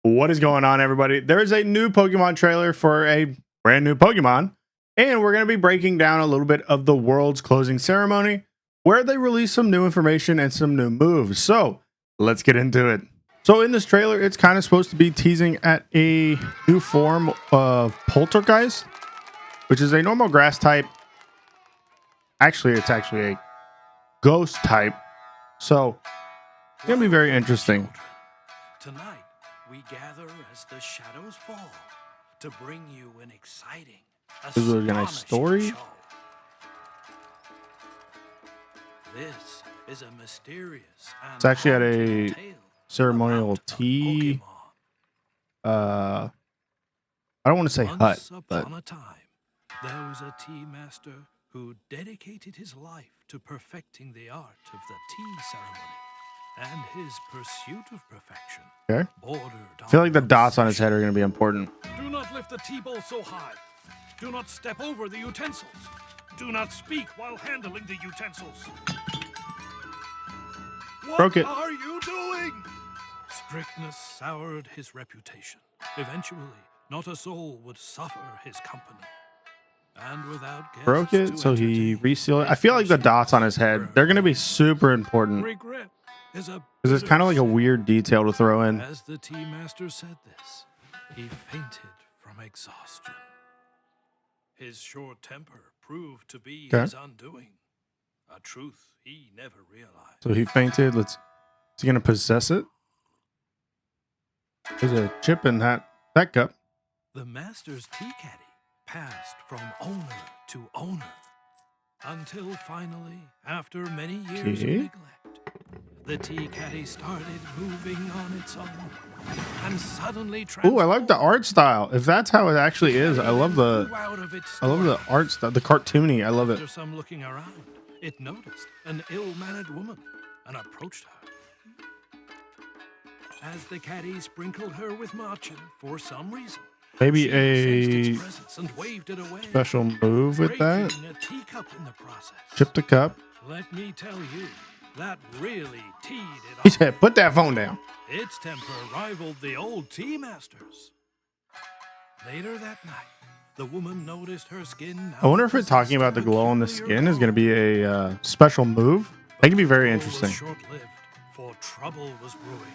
What is going on, everybody? There is a new Pokemon trailer for a brand new Pokemon, and we're going to be breaking down a little bit of the world's closing ceremony where they release some new information and some new moves. So let's get into it. So in this trailer, it's kind of supposed to be teasing at a new form of Poltergeist, which is a normal grass type. Actually, it's actually a ghost type. So it's going to be very interesting. Tonight, we gather as the shadows fall to bring you an exciting, This is a nice story. show. This is a mysterious and It's actually at haunting a tale ceremonial about a tea. Pokémon. I don't want to say hut, Once but upon a time, there was a tea master who dedicated his life to perfecting the art of the tea ceremony, and his pursuit of perfection okay. bordered I feel like the on dots on his obsession. head are going to be important. Do not lift the tea bowl so high. Do not step over the utensils. Do not speak while handling the utensils. What Broke it. are you doing? Strictness soured his reputation. Eventually, not a soul would suffer his company. And without guests Broke it, to so he entertain, resealed it. I his feel like the passion dots on his head, they're going to be burned. super important Regret is a because it's kind of like a bitter weird detail to throw in. As the tea master said this, he fainted from exhaustion. His short temper proved to be Okay. his undoing, a truth he never realized. So he fainted. Is he going to possess it? There's a chip in that cup. The master's tea caddy passed from owner to owner until finally, after many years of Okay. neglect, the tea caddy started moving on its own and suddenly Ooh, I like the art style. If that's how it actually is, I love the art style, the cartoony. I love it. After some looking around, it noticed an ill-mannered woman and approached her. As the caddy sprinkled her with matcha for some reason, Maybe she sensed a its presence and waved it away, special move with that. breaking a teacup in the process. Chip the cup. Let me tell you, that really teed it He up. said, "Put that phone down." Its temper rivaled the old tea master's. Later that night, the woman noticed her skin. I wonder if it's talking about the glow on the skin is going to be a special move. That could be very interesting. Short-lived, for trouble was brewing.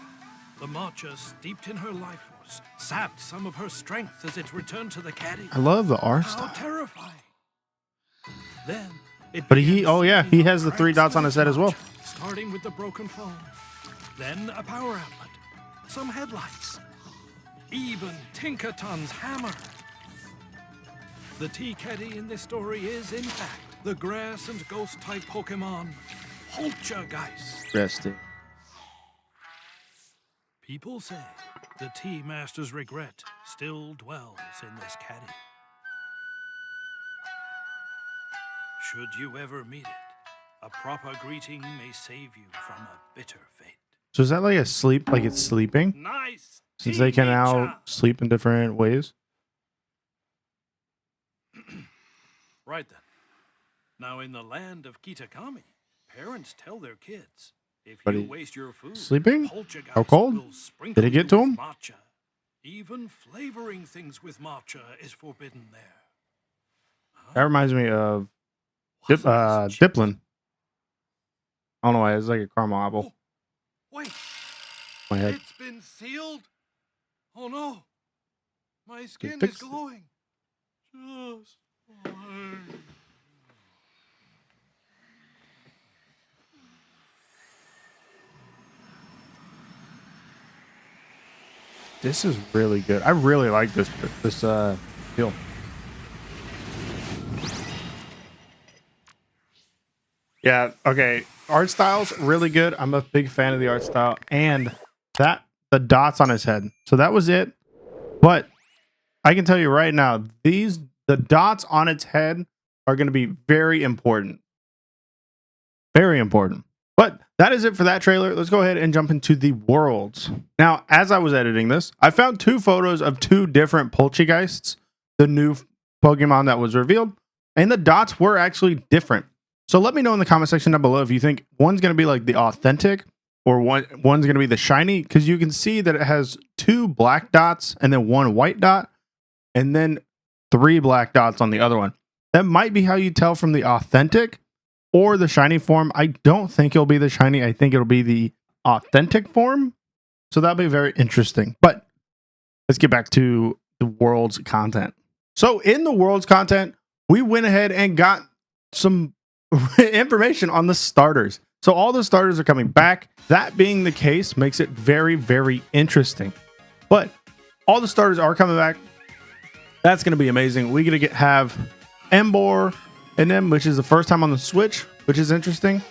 The matcha steeped in her life force sapped some of her strength as it returned to the caddy. I love the art How style. terrifying! Then it But began oh yeah, spinning he up has the three cracks dots on in his its head as well. matcha, starting with the broken phone, then a power outlet, some headlights, even Tinkaton's hammer. The tea caddy in this story is, in fact, the grass and ghost type Pokemon Poltergeist. Interesting. People say the tea master's regret still dwells in this caddy. Should you ever meet it, a proper greeting may save you from a bitter fate. So is that like a sleep? Like it's sleeping? Nice! Since they can now teacher. sleep in different ways. Right then. Now in the land of Kitakami, parents tell their kids, if But you he- waste your food, sleeping? Poltergeist How cold? will sprinkle Did it get you to with him? Matcha. Even flavoring things with matcha is forbidden there. That reminds me of What's this chip? Diplin. I don't know why. It's like a caramel apple. Wait, My head. it's been sealed? Oh no, my skin is fixed it. glowing. Just fine. This is really good. I really like this deal. Yeah, okay. Art style's really good. I'm a big fan of the art style and the dots on his head. So that was it. But I can tell you right now, the dots on its head are going to be very important. Very important. But that is it for that trailer. Let's go ahead and jump into the worlds. Now, as I was editing this, I found two photos of two different Poltergeists, the new Pokemon that was revealed, and the dots were actually different. So let me know in the comment section down below if you think one's going to be like the authentic or one's going to be the shiny, because you can see that it has 2 black dots and then 1 white dot, and then 3 black dots on the other one. That might be how you tell from the authentic or the shiny form. I don't think it'll be the shiny. I think it'll be the authentic form. So that'll be very interesting. But let's get back to the world's content. So in the world's content, we went ahead and got some information on the starters. So all the starters are coming back. That being the case makes it very, very interesting. But all the starters are coming back. That's going to be amazing. We're going to have Embor in them, which is the first time on the Switch, which is interesting.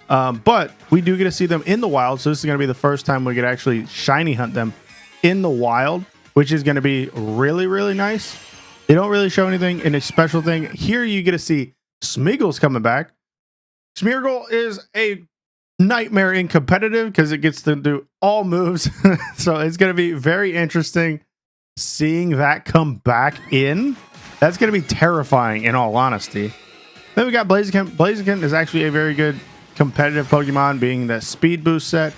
But we do get to see them in the wild. So this is going to be the first time we could actually shiny hunt them in the wild, which is going to be really, really nice. They don't really show anything in a special thing. Here you get to see Smeagol's coming back. Smeagol is a nightmare in competitive because it gets to do all moves. So it's going to be very interesting seeing that come back in. That's going to be terrifying in all honesty. Then we got Blaziken. Blaziken is actually a very good competitive Pokemon, being the speed boost set.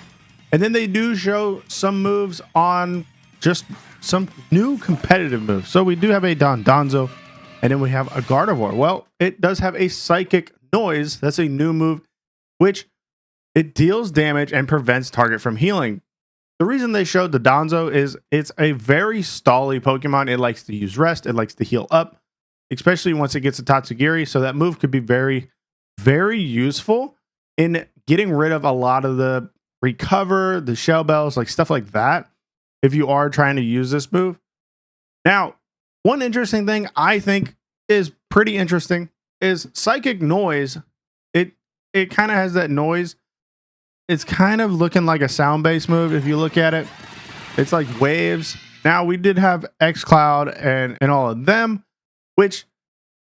And then they do show some moves on just some new competitive moves. So we do have a Dondozo, and then we have a Gardevoir. Well, it does have a psychic noise. That's a new move, which it deals damage and prevents target from healing. The reason they showed the Donzo is it's a very stally Pokemon. It likes to use rest. It likes to heal up, especially once it gets a Tatsugiri. So that move could be very, very useful in getting rid of a lot of the recover, the shell bells, like stuff like that, if you are trying to use this move. Now, one interesting thing I think is pretty interesting is Psychic Noise. It kind of has that noise. It's kind of looking like a sound-based move if you look at it. It's like waves. Now, we did have X-Cloud and all of them, which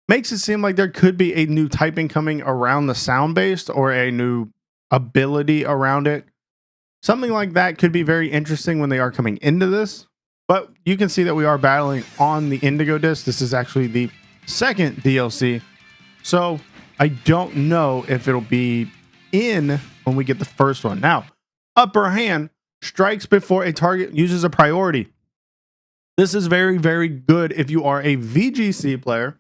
makes it seem like there could be a new typing coming around the sound-based or a new ability around it. Something like that could be very interesting when they are coming into this. But you can see that we are battling on the Indigo Disc. This is actually the second DLC. So I don't know if it'll be in when we get the first one. Now, Upper Hand strikes before a target uses a priority. This is very, very good if you are a VGC player,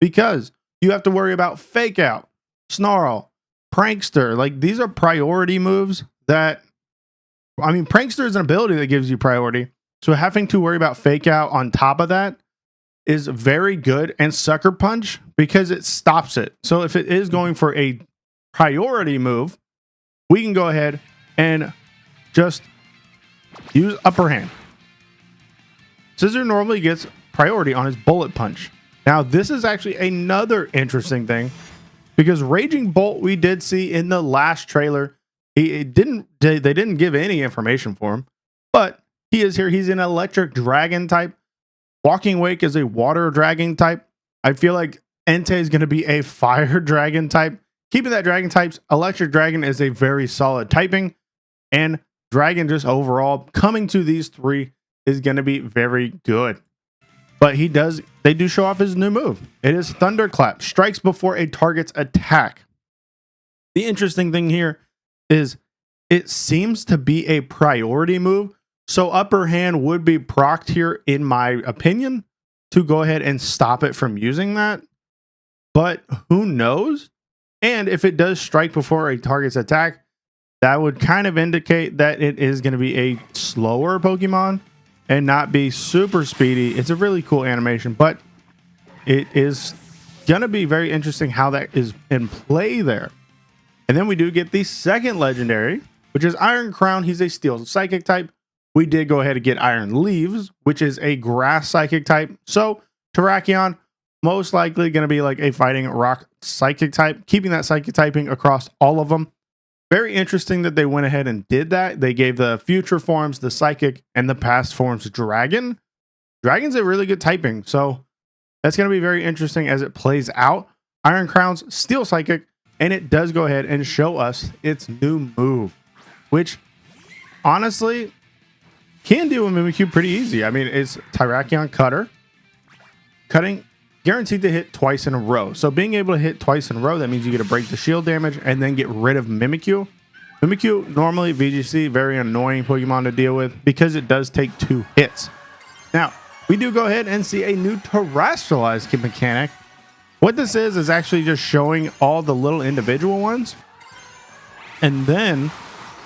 because you have to worry about Fake Out, Snarl, Prankster. Like, these are priority moves that, I mean, Prankster is an ability that gives you priority. So having to worry about Fake Out on top of that is very good. And Sucker Punch, because it stops it. So if it is going for a priority move, we can go ahead and just use Upper Hand. Scizor normally gets priority on his Bullet Punch. Now, this is actually another interesting thing, because Raging Bolt we did see in the last trailer. They didn't give any information for him, but he is here. He's an electric dragon type. Walking Wake is a water dragon type. I feel like Entei is going to be a fire dragon type. Keeping that dragon types, electric dragon is a very solid typing, and dragon just overall coming to these three is going to be very good. But they do show off his new move. It is Thunderclap, strikes before a target's attack. The interesting thing here is it seems to be a priority move. So Upper Hand would be procced here, in my opinion, to go ahead and stop it from using that. But who knows? And if it does strike before a target's attack, that would kind of indicate that it is going to be a slower Pokemon and not be super speedy. It's a really cool animation, but it is going to be very interesting how that is in play there. And then we do get the second legendary, which is Iron Crown. He's a steel psychic type. We did go ahead and get Iron Leaves, which is a grass psychic type. So Terrakion, most likely going to be like a fighting rock psychic type, keeping that psychic typing across all of them. Very interesting that they went ahead and did that. They gave the future forms, the psychic, and the past forms dragon. Dragon's a really good typing, so that's going to be very interesting as it plays out. Iron Crown's steel psychic, and it does go ahead and show us its new move, which honestly can do a Mimikyu pretty easy. I mean, it's Terrakion Cutter. Cutting guaranteed to hit twice in a row. So being able to hit twice in a row, that means you get to break the shield damage and then get rid of Mimikyu. Mimikyu, normally VGC, very annoying Pokemon to deal with because it does take 2 hits. Now, we do go ahead and see a new terrestrialized mechanic. What this is actually just showing all the little individual ones. And then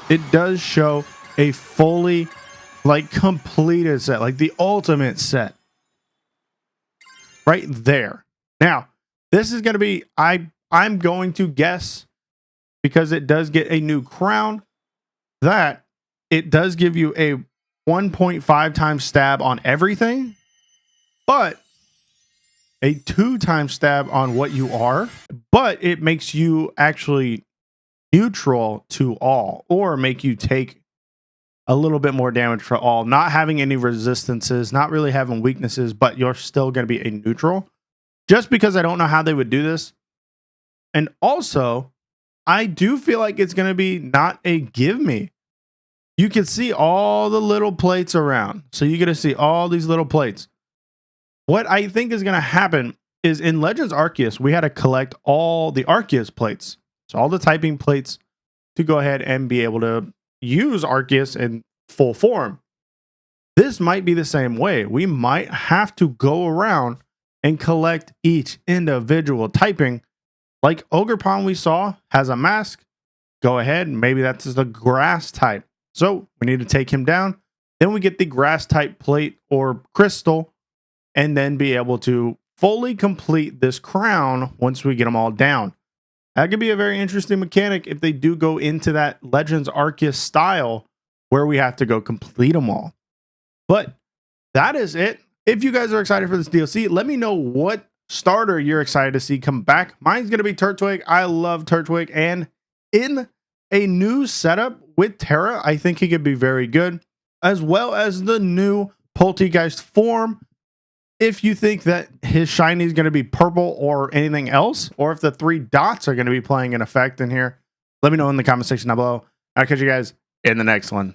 it does show a fully like completed set, like the ultimate set. Right there. Now, this is going to be, I'm going to guess, because it does get a new crown, that it does give you a 1.5 times stab on everything, but a 2 times stab on what you are, but it makes you actually neutral to all, or make you take a little bit more damage for all, not having any resistances, not really having weaknesses, but you're still going to be a neutral. Just because I don't know how they would do this. And also, I do feel like it's going to be not a give me. You can see all the little plates around. So you're going to see all these little plates. What I think is going to happen is in Legends Arceus, we had to collect all the Arceus plates. So all the typing plates to go ahead and be able to use Arceus in full form. This might be the same way. We might have to go around and collect each individual typing. Like Ogerpon we saw has a mask. Go ahead, maybe that's the grass type. So we need to take him down. Then we get the grass type plate or crystal, and then be able to fully complete this crown once we get them all down. That could be a very interesting mechanic if they do go into that Legends Arceus style where we have to go complete them all. But that is it. If you guys are excited for this DLC, let me know what starter you're excited to see come back. Mine's going to be Turtwig. I love Turtwig. And in a new setup with Terra, I think he could be very good. As well as the new Poltegeist form. If you think that his shiny is going to be purple or anything else, or if the 3 dots are going to be playing an effect in here, let me know in the comment section down below. I'll catch you guys in the next one.